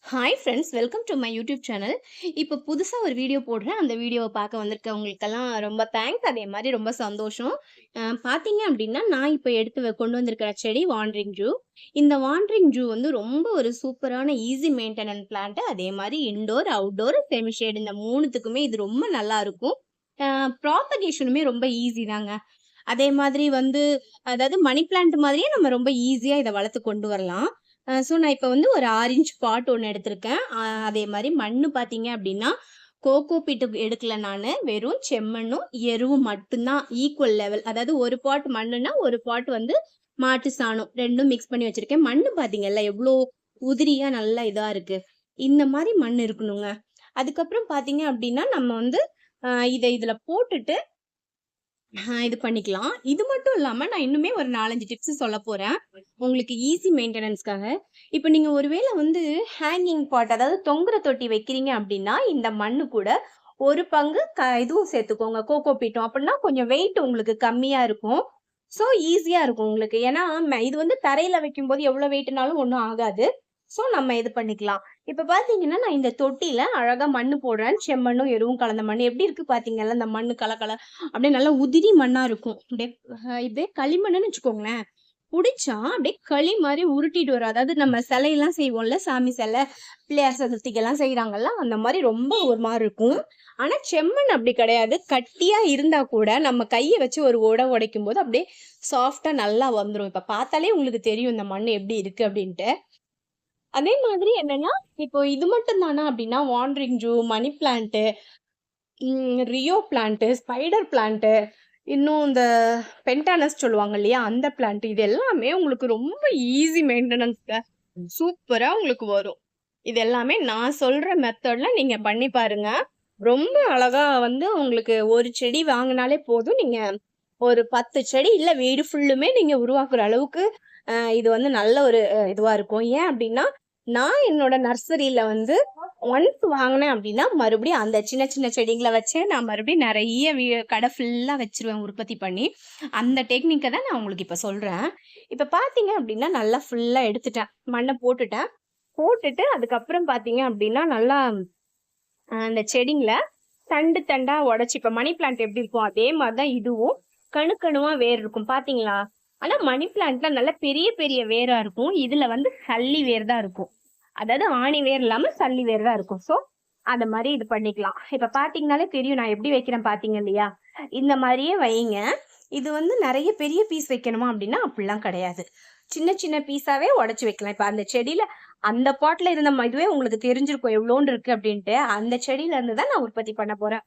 Hi friends, welcome to my YouTube channel. இப்போ புதுசா ஒரு வீடியோ போடுறேன். அந்த வீடியோவ பார்க்க வந்திருக்கவங்களுக்கெல்லாம் ரொம்ப தேங்க்ஸ். அதே மாரி ரொம்ப சந்தோஷம். பார்த்தீங்க அப்டின்னா, நான் இப்போ கொண்டு வந்திருக்கிற செடி வாண்டரிங் ஜூ. இந்த வாண்டரிங் ஜூ வந்து ரொம்ப ஒரு சூப்பரான ஈஸி மெயின்டெனன்ஸ் பிளான்ட். அதே மாரி இன்டோர், அவுட்டோர், செமி ஷேட் இந்த 3த்துக்குமே இது ரொம்ப நல்லாருக்கும். அ ப்ராபகேஷனுமே ரொம்ப ஈஸி தாங்க. அதே மாதிரி வந்து அதாவது மணி பிளான்ட் மாதிரியே நம்ம ரொம்ப ஈஸியா இத வளர்த்து கொண்டு வரலாம். நான் இப்ப வந்து ஒரு 6 இன்ச் பாட் ஒண்ணு எடுத்திருக்கேன். அதே மாரி மண்ணு பார்த்தீங்க அப்டின்னா, கோகோ பீட் எடுக்கல நானு. வெறும் செம்மண்ணும், எருவும் மட்டும் தான் ஈக்குவல் லெவல். அதாவது ஒரு பாட் மண்ணுன்னா, ஒரு பாட் வந்து மாட்டு சாணம் 2ம் மிக்ஸ் பண்ணி வச்சிருக்கேன். மண்ணு பார்த்தீங்கல்ல எவ்ளோ உதிரியா நல்லா இதா இருக்கு. இந்த மாரி மண் இருக்கணுங்க. அதுக்கப்புறம் பார்த்தீங்க அப்டின்னா, நம்ம வந்து இதுல போட்டுட்டு இது பண்ணிக்கலாம். இது மட்டும் இல்லாம நான் இன்னுமே ஒரு 4, 5 டிப்ஸ் சொல்லப்போறேன். உங்களுக்கு ஈஸி மெயின்டனன்ஸ்க்காக. இப்ப நீங்க ஒரு வேள வந்து ஹேங்கிங் பாட் அதாவது தொங்குற தொட்டி வைக்கிறீங்க அப்டின்னா, இந்த மண்ணு கூட 1 பங்கு இதுவும் சேர்த்துக்கோங்க. கோகோ பீட்டும். அப்டின்னா கொஞ்சம் வெயிட் உங்களுக்கு கம்மியா இருக்கும். ஈஸியா இருக்கும் உங்களுக்கு. ஏன்னா, இது வந்து தரையில வைக்கும்போது எவ்வளோ வெயிட்னாலும் ஒண்ணும் ஆகாது. நம்ம இது பண்ணிக்கலாம். இப்ப பார்த்தீங்கன்னா, நான் இந்த தொட்டியில அழகா மண்ணு போடுறேன். செம்மண்ணும், எருவும் கலந்த மண்ணு. எப்படி இருக்கு பார்த்தீங்கல்ல, இந்த மண்ணு அப்படியே நல்லா உதிரி மண்ணா இருக்கும். அப்படியே இப்படியே களிமண்ணுன்னு வச்சுக்கோங்களேன். புடிச்சா அப்படியே களி மாரி உருட்டிட்டு வரும். அதாவது நம்ம சிலையெல்லாம் செய்வோம்ல, சாமி சிலை, பிள்ளையார் சதுர்த்திக்கெல்லாம் செய்றாங்கல்ல, அந்த மாரி ரொம்ப ஒரு மாரி இருக்கும். ஆனா செம்மண் அப்படி கிடையாது. கட்டியா இருந்தா கூட நம்ம கைய வச்சு ஒரு உடைக்கும்போது அப்படியே சாஃப்ட்டா நல்லா வந்துரும். இப்ப பார்த்தாலே உங்களுக்கு தெரியும் இந்த மண்ணு எப்படி இருக்கு அப்படின்ட்டு. அதே மாதிரி என்னன்னா, இப்போ இது மட்டும் தானா அப்படின்னா, wandering Jew, money plant, rhoeo plant, spider plant, இன்னும் இந்த பென்டானஸ் சொல்லுவாங்க இல்லையா? அந்த பிளான்ட் இது எல்லாமே உங்களுக்கு ரொம்ப ஈஸி மெயின்டனன்ஸ்ங்க. சூப்பரா உங்களுக்கு வரும். இது எல்லாமே நான் சொல்ற மெத்தட்ல நீங்க பண்ணி பாருங்க. ரொம்ப அழகா வந்து உங்களுக்கு ஒரு செடி வாங்குனாலே போதும். நீங்க ஒரு 10 செடி இல்ல வீடு ஃபுல்லுமே நீங்க உருவாக்குற அளவுக்கு இது வந்து நல்ல ஒரு இதுவா இருக்கும். ஏன் அப்டின்னா, நான் என்னோட நர்சரியில வந்து ஒன்ஸ் வாங்குனேன் அப்டின்னா, மறுபடியும் அந்த சின்ன சின்ன செடிங்கள வச்சே நான் மறுபடியும் நெறைய கடை ஃபுல்லா வச்சுருவேன் உற்பத்தி பண்ணி. அந்த டெக்னிக்க தான் நான் உங்களுக்கு இப்ப சொல்றேன். இப்ப பார்த்தீங்க அப்டின்னா, நல்லா ஃபுல்லா எடுத்துட்டேன். மண்ண போட்டுட்டேன். போட்டுட்டு அதுக்கப்புறம் பார்த்தீங்க அப்டின்னா, நல்லா அந்த செடிங்கள தண்டு தண்டா உடைச்சு இப்ப மணி பிளான்ட் எப்படி இருக்கும்? அதே மாரி தான் இதுவும். கணுக்கணுவா வேர் இருக்கும் பார்த்தீங்களா? ஆனா மணி பிளான்ட்ல நல்ல பெரிய பெரிய வேரா இருக்கும். இதுல வந்து சல்லி வேர் தான் இருக்கும். அதாவது ஆணி வேர் இல்லாம சல்லி வேர் தான் இருக்கும். அந்த மாரி இது பண்ணிக்கலாம். இப்ப பார்த்தீங்கன்னாலே தெரியும் நான் எப்படி வைக்கிறேன் பார்த்தீங்க இல்லையா? இந்த மாரியே வையுங்க. இது வந்து நெறைய பெரிய பீஸ் வைக்கணுமா அப்படின்னா, அப்படிலாம் கிடையாது. சின்ன சின்ன பீஸாவே உடைச்சு வைக்கலாம். இப்ப அந்த செடியில அந்த பாட்ல இருந்த இதுவே உங்களுக்கு தெரிஞ்சிருக்கும் எவ்வளோன்னு இருக்கு அப்படின்ட்டு. அந்த செடியில இருந்து தான் நான் உற்பத்தி பண்ண போறேன்.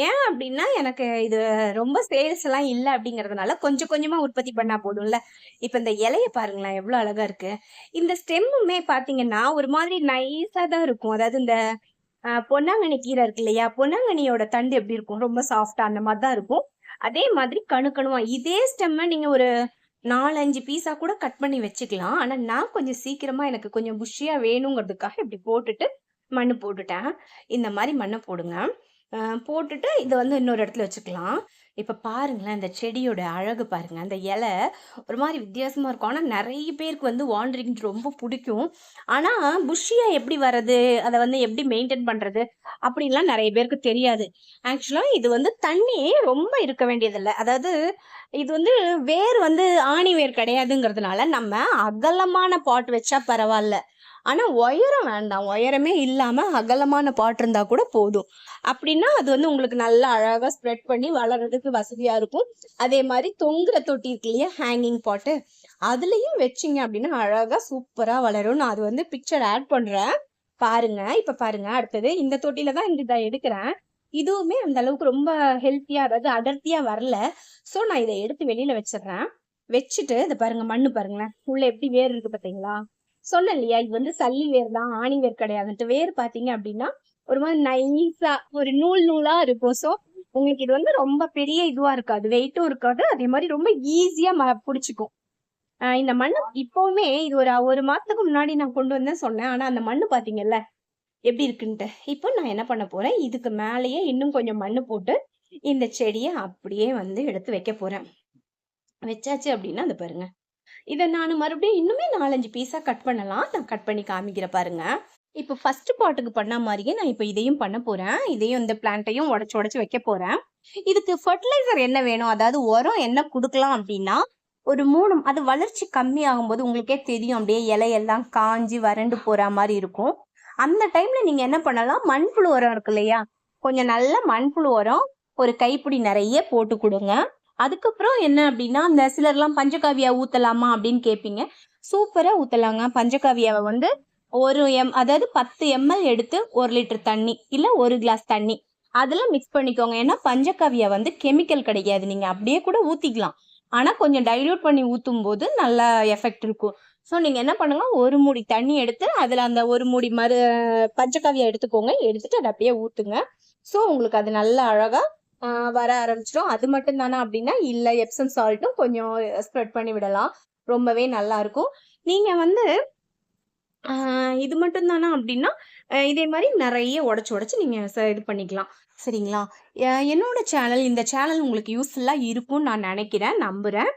ஏன் அப்படின்னா, எனக்கு இது ரொம்ப சேல்ஸ் எல்லாம் இல்ல அப்படிங்கிறதுனால கொஞ்சம் கொஞ்சமா உற்பத்தி பண்ணா போதும்ல. இப்ப இந்த இலைய பாருங்களேன் எவ்வளோ அழகா இருக்கு. இந்த ஸ்டெம்முமே பார்த்தீங்கன்னா, ஒரு மாதிரி நைஸா தான் இருக்கும். அதாவது இந்த பொன்னாங்கண்ணி கீரை இருக்கு இல்லையா? பொன்னாங்கண்ணியோட தண்டு எப்படி இருக்கும்? ரொம்ப சாஃப்ட்டா அந்த மாரி தான் இருக்கும். அதே மாதிரி கணுவா இதே ஸ்டெம்ம நீங்க ஒரு 4, 5 பீஸா கூட கட் பண்ணி வச்சுக்கலாம். ஆனா நான் கொஞ்சம் சீக்கிரமா எனக்கு கொஞ்சம் புஷ்ஷியா வேணுங்கிறதுக்காக இப்படி போட்டுட்டு, மண்ணு போட்டுட்டேன். இந்த மாரி மண்ண போடுங்க. அ போட்டுட்டு இத வந்து இன்னொரு இடத்துல வச்சுக்கலாம். இப்ப பாருங்களேன், இந்த செடியோட அழகு பாருங்க. அந்த இலை ஒரு மாரி வித்தியாசமா இருக்கும். ஆனா நெறைய பேருக்கு வந்து வாண்டரிங் ரொம்ப புடிக்கும். ஆனா புஷ்ஷியா எப்படி வர்றது? அத வந்து எப்படி மெயின்டெயின் பண்றது? அப்படின்லாம் நெறைய பேருக்கு தெரியாது. ஆக்சுவலா இது வந்து தண்ணி ரொம்ப இருக்க வேண்டியதில்ல. அதாவது இது வந்து வேர் வந்து ஆணி வேர் கிடையாதுங்கிறதுனால, நம்ம அகலமான பாட் வச்சா பரவால்ல. ஆனா உயரம் வேண்டாம். உயரமே இல்லாம அகலமான பாட் இருந்தா கூட போதும். அப்படின்னா, அது வந்து உங்களுக்கு நல்லா அழகா ஸ்ப்ரெட் பண்ணி வளர்றதுக்கு வசதியா இருக்கும். அதே மாரி தொங்குற தொட்டி இருக்கு இல்லையா? ஹேங்கிங் பாட்டு. அதுலயும் வச்சீங்க அப்படின்னா, அழகா சூப்பரா வளரும். நான் அது வந்து பிக்சர் ஆட் பண்றேன். பாருங்க. இப்ப பாருங்க அடுத்தது இந்த தொட்டில தான் இத எடுக்கிறேன். இதுவுமே அந்த அளவுக்கு ரொம்ப ஹெல்த்தியா அதாவது அடர்த்தியா வரல. நான் இத எடுத்து வெளியில வச்சுடுறேன். வச்சுட்டு இத பாருங்க மண்ணு பாருங்களேன். உள்ள எப்படி வேர் இருக்கு பார்த்தீங்களா? சொன்னேன் இல்லையா? இது வந்து சல்லி வேர் தான். ஆணி வேர் கிடையாதுன்ட்டு. வேர் பார்த்தீங்க அப்படின்னா, ஒரு மாரி நைஸா ஒரு நூல் நூலா இருக்கும். உங்களுக்கு இது வந்து ரொம்ப பெரிய இதுவா இருக்காது. வெயிட்டும் இருக்காது. அதே மாரி ரொம்ப ஈஸியா புடிச்சுக்கும். இந்த மண்ணு இப்பவுமே இது ஒரு 1 மாசத்துக்கு முன்னாடி நான் கொண்டு வந்தேன் சொன்னேன். ஆனா அந்த மண்ணு பார்த்தீங்கல்ல, எப்படி இருக்குன்ட்டு. இப்போ நான் என்ன பண்ண போறேன், இதுக்கு மேலேயே இன்னும் கொஞ்சம் மண்ணு போட்டு, இந்த செடிய அப்படியே வந்து எடுத்து வைக்க போறேன். வச்சாச்சு அப்படின்னா, இத பாருங்க. இத நானு மறுபடியும் இன்னுமே 4, 5 பீஸா கட் பண்ணலாம். நான் கட் பண்ணி காமிக்கிறேன் பாருங்க. இப்போ ஃபர்ஸ்ட் பாட்டுக்கு பண்ண மாரியே நான் இப்ப இதையும் பண்ண போறேன். இதையும் இந்த பிளான்ட்டையும் உடைச்சு உடைச்சு வைக்க போறேன். இதுக்கு ஃபெர்டிலைசர் என்ன வேணும்? அதாவது உரம் என்ன குடுக்கலாம் அப்டின்னா, ஒரு 3 அது வளர்ச்சி கம்மியாகும்போது உங்களுக்கே தெரியும். அப்படியே இலையெல்லாம் காஞ்சு வறண்டு போற மாரி இருக்கும். அந்த டைம்ல நீங்க என்ன பண்ணலாம், மண்புழு உரம் இருக்கு இல்லையா? கொஞ்சம் நல்ல மண்புழு உரம் ஒரு கைப்பிடி நெறைய போட்டு குடுங்க. அதுக்கப்புறம் என்ன அப்டின்னா, அந்த சிலர்லாம் பஞ்சகாவியா ஊத்தலாமா அப்படின்னு கேட்பீங்க. சூப்பரா ஊத்தலாங்க. பஞ்சகாவியாவ வந்து அதாவது 10 எம்எல் எடுத்து 1 லிட்டர் தண்ணி, இல்ல 1 கிளாஸ் தண்ணி. அதுல மிக்ஸ் பண்ணிக்கோங்க. ஏன்னா பஞ்சகாவியா வந்து கெமிக்கல் கிடையாது. நீங்க அப்படியே கூட ஊத்திக்கலாம். ஆனா கொஞ்சம் டைல்யூட் பண்ணி ஊத்தும்போது நல்லா எஃபெக்ட் இருக்கும். ஸோ நீங்க என்ன பண்ணுங்க, 1 மூடி தண்ணி எடுத்து அதுல அந்த 1 மூடி பஞ்சகாவியா எடுத்துக்கோங்க. எடுத்துட்டு அத அப்படியே ஊத்துங்க. ஸோ உங்களுக்கு அது நல்லா அழகா வர ஆரம்பிச்சிடும். அது மட்டும் தானா அப்படின்னா, இல்ல எப்சம் சால்ட்டும் கொஞ்சம் ஸ்ப்ரெட் பண்ணி விடலாம். ரொம்பவே நல்லா இருக்கும். நீங்க வந்து இது மட்டும் தானா அப்படின்னா, இதே மாரி நெறைய உடைச்சு உடைச்சு நீங்க இது பண்ணிக்கலாம். சரிங்களா? என்னோட சேனல் இந்த சேனல் உங்களுக்கு யூஸ்ஃபுல்லா இருக்கும்னு நான் நெனைக்கிறேன், நம்புறேன்.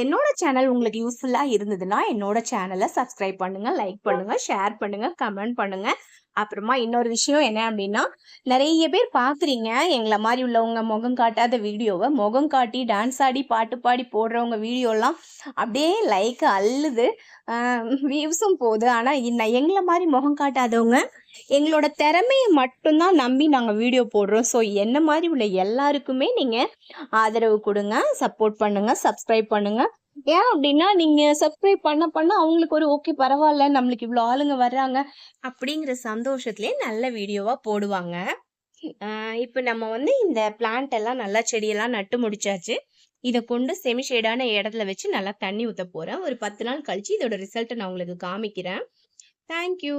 என்னோட சேனல் உங்களுக்கு யூஸ்ஃபுல்லா இருந்ததுன்னா, என்னோட சேனல சப்ஸ்கிரைப் பண்ணுங்க, லைக் பண்ணுங்க, ஷேர் பண்ணுங்க, கமெண்ட் பண்ணுங்க. அப்புறமா இன்னொரு விஷயம் என்ன அப்படின்னா, நெறைய பேர் பார்க்குறீங்க, எங்கள மாரி உள்ளவங்க முகம் காட்டாத வீடியோவ, முகம் காட்டி டான்ஸ் ஆடி, பாட்டு பாடி போடுறவங்க வீடியோலாம் அப்படியே லைக் அள்ளுது. வியூஸும் போகுது. ஆனா எங்கள மாரி முகம் காட்டாதவங்க, எங்களோட திறமைய மட்டும் தான் நம்பி நாங்க வீடியோ போடுறோம். ஸோ என்ன மாரி உள்ள எல்லாருக்குமே நீங்க ஆதரவு குடுங்க, சப்போர்ட் பண்ணுங்க, சப்ஸ்கிரைப் பண்ணுங்க. ஏன் அப்டின்னா, நீங்க சப்ஸ்கிரைப் பண்ண அவங்களுக்கு ஒரு ஓகே பரவால்ல, நம்மளுக்கு இவ்ளோ ஆளுங்க வர்றாங்க, அப்படிங்கிற சந்தோஷத்திலே நல்ல வீடியோவா போடுவாங்க. இப்ப நம்ம வந்து இந்த பிளான்ட் எல்லாம் நல்லா செடியெல்லாம் நட்டு முடிச்சாச்சு. இத கொண்டு செமி ஷேடான இடத்துல வச்சு நல்லா தண்ணி ஊத்த போறேன். ஒரு 10 நாள் கழிச்சு இதோட ரிசல்ட்ட நான் உங்களுக்கு காமிக்கிறேன். Thank you.